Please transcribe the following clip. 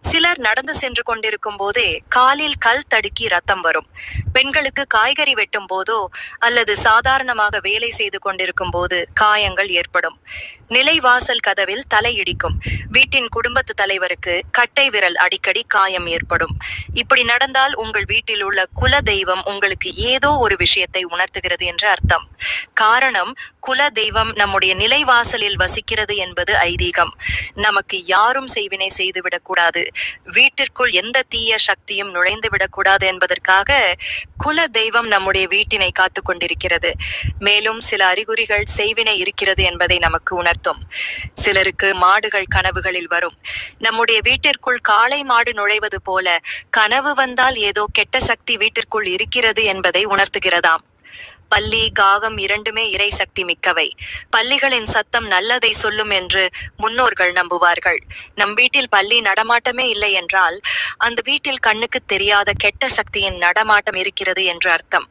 சிலர் நடந்து சென்று கொண்டிருக்கும் போதே காலில் கல் தடுக்கி ரத்தம் வரும். பெண்களுக்கு காய்கறி வெட்டும் போதோ அல்லது சாதாரணமாக வேலை செய்து கொண்டிருக்கும் போது காயங்கள் ஏற்படும். நிலைவாசல் கதவில் தலை இடிக்கும். வீட்டின் குடும்பத்து தலைவருக்கு கட்டை விரல் அடிக்கடி காயம் ஏற்படும். இப்படி நடந்தால் உங்கள் வீட்டில் உள்ள குல தெய்வம் உங்களுக்கு ஏதோ ஒரு விஷயத்தை உணர்த்துகிறது என்று அர்த்தம். காரணம், குல தெய்வம் நம்முடைய நிலைவாசலில் வசிக்கிறது என்பது ஐதீகம். நமக்கு யாரும் செய்வினை செய்துவிடக் கூடாது, வீட்டிற்குள் எந்த தீய சக்தியும் நுழைந்து விடக்கூடாது என்பதற்காக குல தெய்வம் நம்முடைய வீட்டினை காத்து கொண்டிருக்கிறது. மேலும் சில அறிகுறிகள் செய்வினை இருக்கிறது என்பதை நமக்கு உணர்த்தும். சிலருக்கு மாடுகள் கனவுகளில் வரும். நம்முடைய வீட்டிற்குள் காளை மாடு நுழைவது போல கனவு வந்தால் ஏதோ கெட்ட சக்தி வீட்டிற்குள் இருக்கிறது என்பதை உணர்த்துகிறதாம். பல்லி, காகம் இரண்டுமே இறை சக்தி மிக்கவை. பல்லிகளின் சத்தம் நல்லதை சொல்லும் என்று முன்னோர்கள் நம்புவார்கள். நம் வீட்டில் பல்லி நடமாட்டமே இல்லை என்றால் அந்த வீட்டில் கண்ணுக்கு தெரியாத கெட்ட சக்தியின் நடமாட்டம் இருக்கிறது என்று அர்த்தம்.